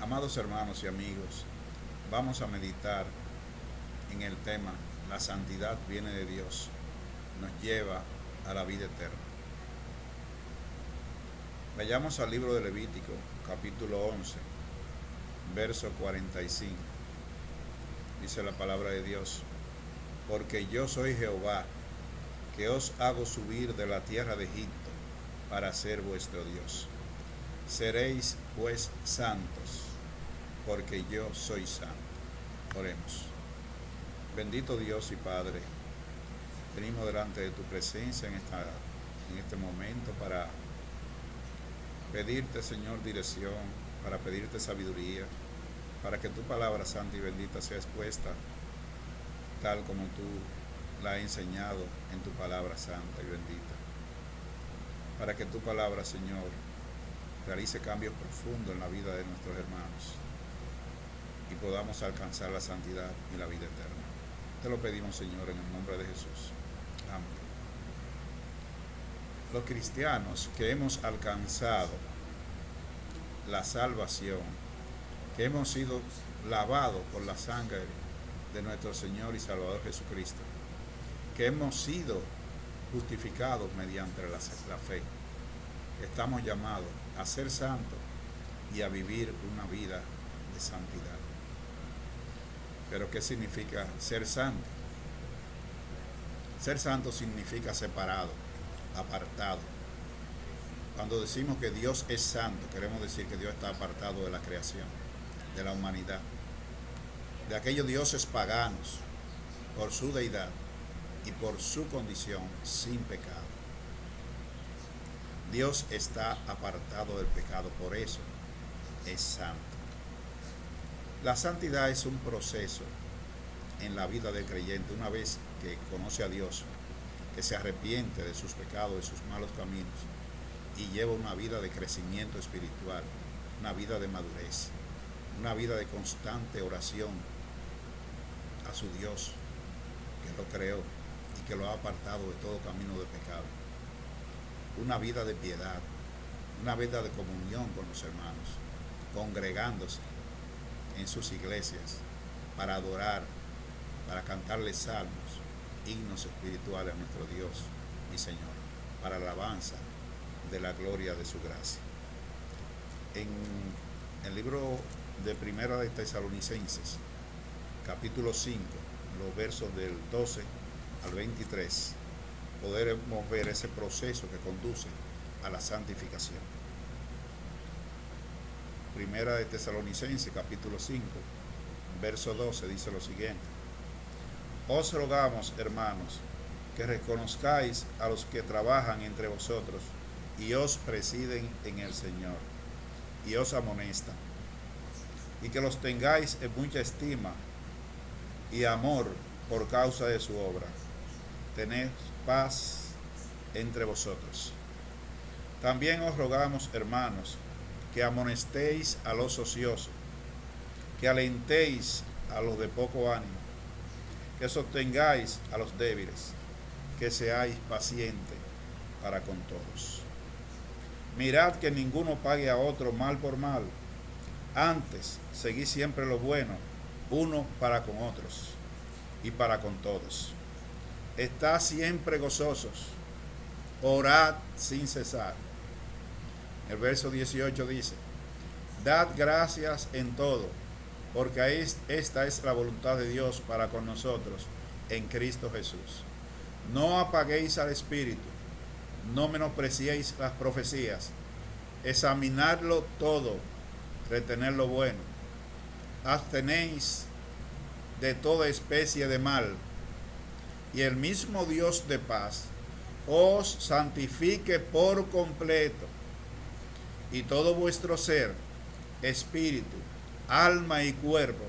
Amados hermanos y amigos, vamos a meditar en el tema la santidad viene de Dios, nos lleva a la vida eterna. Vayamos al libro de Levítico, capítulo 11, verso 45. Dice la palabra de Dios: porque yo soy Jehová, que os hago subir de la tierra de Egipto para ser vuestro Dios. Seréis pues santos, porque yo soy santo. Oremos. Bendito Dios y Padre, venimos delante de tu presencia en este momento para pedirte, Señor, dirección, para pedirte sabiduría, para que tu palabra santa y bendita sea expuesta tal como tú la has enseñado en tu palabra santa y bendita. Para que tu palabra, Señor, realice cambios profundos en la vida de nuestros hermanos y podamos alcanzar la santidad y la vida eterna. Te lo pedimos, Señor, en el nombre de Jesús. Amén. Los cristianos que hemos alcanzado la salvación, que hemos sido lavados por la sangre de nuestro Señor y Salvador Jesucristo, que hemos sido justificados mediante la fe, estamos llamados a ser santos y a vivir una vida de santidad. Pero ¿qué significa ser santo? Ser santo significa separado, apartado. Cuando decimos que Dios es santo, queremos decir que Dios está apartado de la creación, de la humanidad, de aquellos dioses paganos, por su deidad y por su condición sin pecado. Dios está apartado del pecado, por eso es santo. La santidad es un proceso en la vida del creyente, una vez que conoce a Dios, que se arrepiente de sus pecados, de sus malos caminos, y lleva una vida de crecimiento espiritual, una vida de madurez, una vida de constante oración a su Dios, que lo creó y que lo ha apartado de todo camino de pecado. Una vida de piedad, una vida de comunión con los hermanos, congregándose en sus iglesias para adorar, para cantarle salmos, himnos espirituales a nuestro Dios y Señor, para la alabanza de la gloria de su gracia. En el libro de Primera de Tesalonicenses, capítulo 5, los versos del 12 al 23, podremos ver ese proceso que conduce a la santificación. Primera de Tesalonicenses, capítulo 5, verso 12, dice lo siguiente: os rogamos, hermanos, que reconozcáis a los que trabajan entre vosotros y os presiden en el Señor, y os amonestan, y que los tengáis en mucha estima y amor por causa de su obra. Tened paz entre vosotros. También os rogamos, hermanos, que amonestéis a los ociosos, que alentéis a los de poco ánimo, que sostengáis a los débiles, que seáis pacientes para con todos. Mirad que ninguno pague a otro mal por mal, antes seguid siempre lo bueno, uno para con otros y para con todos. Estad siempre gozosos, orad sin cesar. El verso 18 dice: dad gracias en todo, porque esta es la voluntad de Dios para con nosotros en Cristo Jesús. No apaguéis al Espíritu, no menospreciéis las profecías, examinadlo todo, retened lo bueno, abstenéis de toda especie de mal, y el mismo Dios de paz os santifique por completo, y todo vuestro ser, espíritu, alma y cuerpo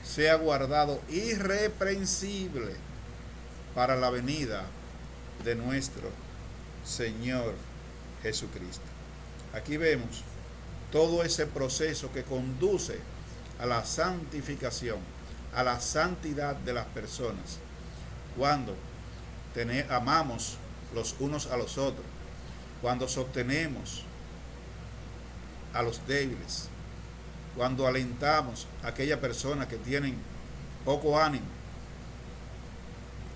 sea guardado irreprensible para la venida de nuestro Señor Jesucristo. Aquí vemos todo ese proceso que conduce a la santificación, a la santidad de las personas, cuando amamos los unos a los otros, cuando sostenemos a los débiles, cuando alentamos a aquella persona que tienen poco ánimo.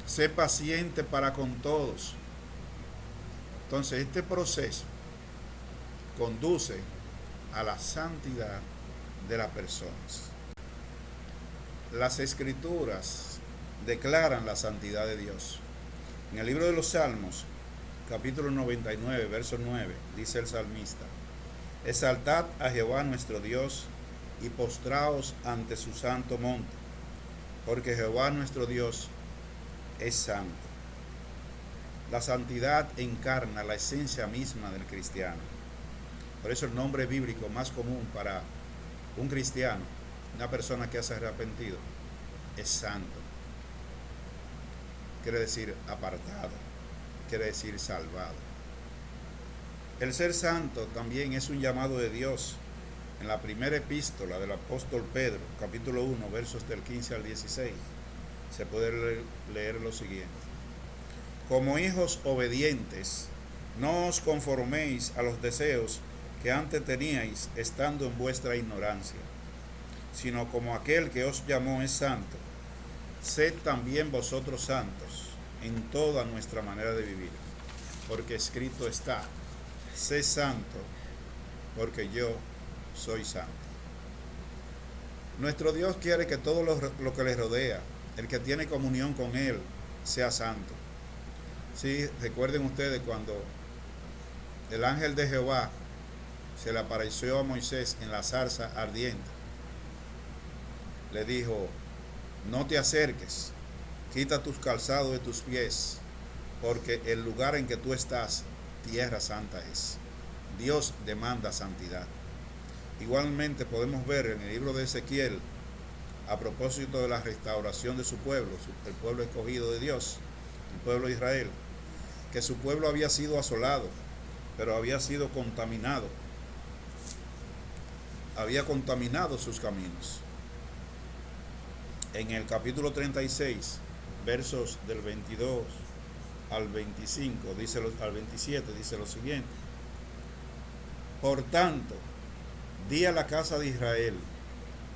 Sé paciente para con todos. Entonces, este proceso conduce a la santidad de las personas. Las Escrituras declaran la santidad de Dios. En el libro de los Salmos, capítulo 99, verso 9, dice el salmista: exaltad a Jehová nuestro Dios y postraos ante su santo monte, porque Jehová nuestro Dios es santo. La santidad encarna la esencia misma del cristiano. Por eso el nombre bíblico más común para un cristiano, una persona que se ha arrepentido, es santo. Quiere decir apartado, quiere decir salvado. El ser santo también es un llamado de Dios. En la primera epístola del apóstol Pedro, capítulo 1, versos del 15 al 16, se puede leer lo siguiente: como hijos obedientes, no os conforméis a los deseos que antes teníais estando en vuestra ignorancia, sino como aquel que os llamó es santo, sed también vosotros santos en toda nuestra manera de vivir, porque escrito está: sé santo, porque yo soy santo. Nuestro Dios quiere que todo lo que le rodea, el que tiene comunión con Él, sea santo. Sí, recuerden ustedes cuando el ángel de Jehová se le apareció a Moisés en la zarza ardiente. Le dijo: no te acerques, quita tus calzados de tus pies, porque el lugar en que tú estás, tierra santa es. Dios demanda santidad. Igualmente podemos ver en el libro de Ezequiel, a propósito de la restauración de su pueblo, el pueblo escogido de Dios, el pueblo de Israel, que su pueblo había sido asolado, pero había sido contaminado, había contaminado sus caminos. En el capítulo 36, versos del 22 al 25, al 27, dice lo siguiente: por tanto, di a la casa de Israel,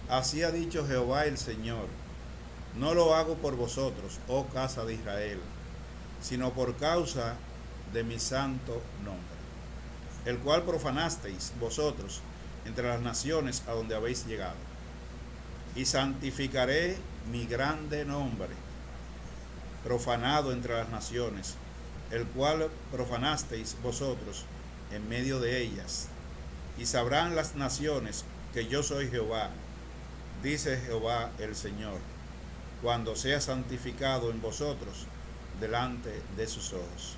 así ha dicho Jehová el Señor, no lo hago por vosotros, oh casa de Israel, sino por causa de mi santo nombre, el cual profanasteis vosotros entre las naciones a donde habéis llegado. Y santificaré mi grande nombre, profanado entre las naciones, el cual profanasteis vosotros en medio de ellas. Y sabrán las naciones que yo soy Jehová, dice Jehová el Señor, cuando sea santificado en vosotros delante de sus ojos.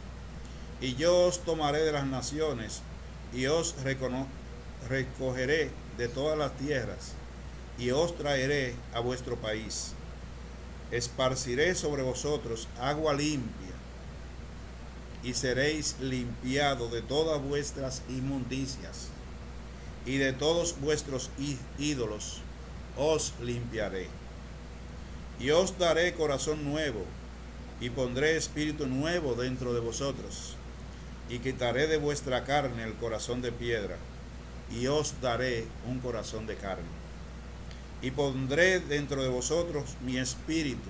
Y yo os tomaré de las naciones y os recogeré de todas las tierras y os traeré a vuestro país. Esparciré sobre vosotros agua limpia y seréis limpiados de todas vuestras inmundicias, y de todos vuestros ídolos os limpiaré. Y os daré corazón nuevo, y pondré espíritu nuevo dentro de vosotros, y quitaré de vuestra carne el corazón de piedra, y os daré un corazón de carne. Y pondré dentro de vosotros mi espíritu,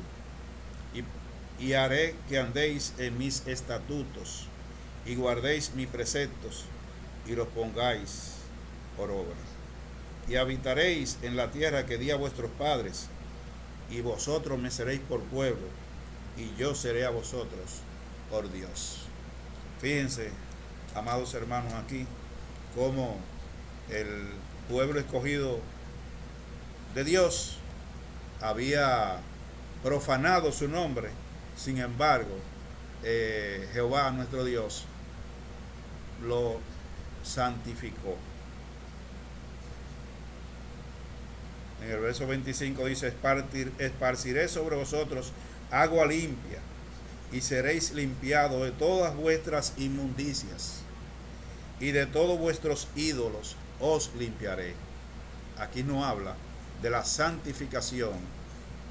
y haré que andéis en mis estatutos, y guardéis mis preceptos, y los pongáis por obra. Y habitaréis en la tierra que di a vuestros padres, y vosotros me seréis por pueblo, y yo seré a vosotros por Dios. Fíjense, amados hermanos, aquí cómo el pueblo escogido de Dios había profanado su nombre. Sin embargo, Jehová nuestro Dios lo santificó. En el verso 25 dice: esparciré sobre vosotros agua limpia, y seréis limpiados de todas vuestras inmundicias, y de todos vuestros ídolos os limpiaré. Aquí no habla de la santificación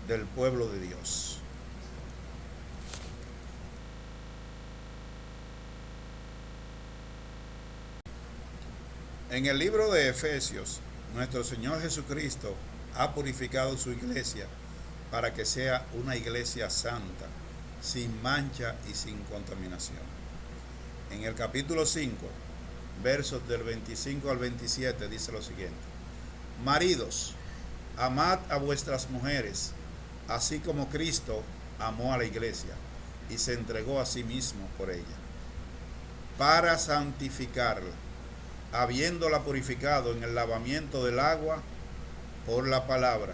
del pueblo de Dios. En el libro de Efesios, nuestro Señor Jesucristo ha purificado su iglesia para que sea una iglesia santa, sin mancha y sin contaminación. En el capítulo 5, versos del 25 al 27, dice lo siguiente: Maridos, amad a vuestras mujeres, así como Cristo amó a la iglesia y se entregó a sí mismo por ella, para santificarla, habiéndola purificado en el lavamiento del agua por la palabra,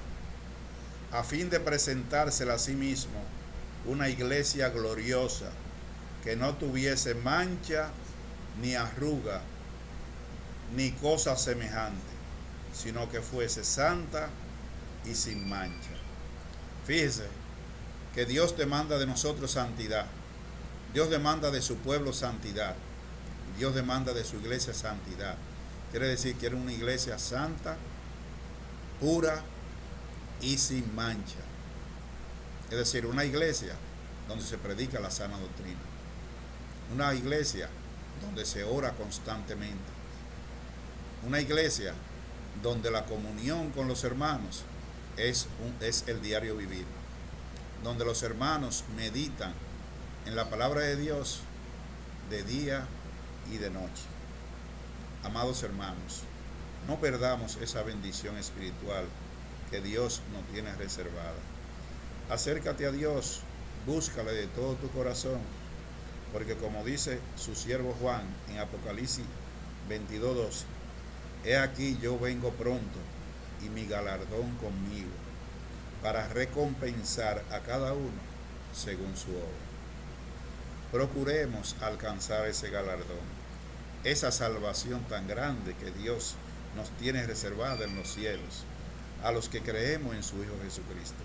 a fin de presentársela a sí mismo una iglesia gloriosa, que no tuviese mancha, ni arruga, ni cosa semejante, sino que fuese santa y sin mancha. Fíjese que Dios demanda de nosotros santidad. Dios demanda de su pueblo santidad. Dios demanda de su iglesia santidad. Quiere decir que era una iglesia santa, pura y sin mancha. Es decir, una iglesia donde se predica la sana doctrina. Una iglesia donde se ora constantemente. Una iglesia donde la comunión con los hermanos es el diario vivir. Donde los hermanos meditan en la palabra de Dios de día y de noche. Amados hermanos, no perdamos esa bendición espiritual que Dios nos tiene reservada. Acércate a Dios, búscale de todo tu corazón, porque como dice su siervo Juan en Apocalipsis 22:12, he aquí yo vengo pronto y mi galardón conmigo, para recompensar a cada uno según su obra. Procuremos alcanzar ese galardón, esa salvación tan grande que Dios nos tiene reservada en los cielos, a los que creemos en su Hijo Jesucristo,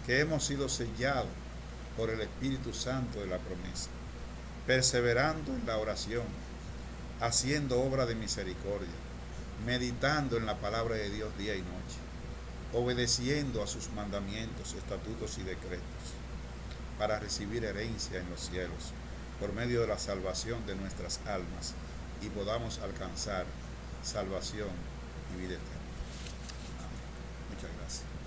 que hemos sido sellados por el Espíritu Santo de la promesa, perseverando en la oración, haciendo obra de misericordia, meditando en la palabra de Dios día y noche, obedeciendo a sus mandamientos, estatutos y decretos, para recibir herencia en los cielos, por medio de la salvación de nuestras almas, y podamos alcanzar salvación y vida eterna. Amén. Muchas gracias.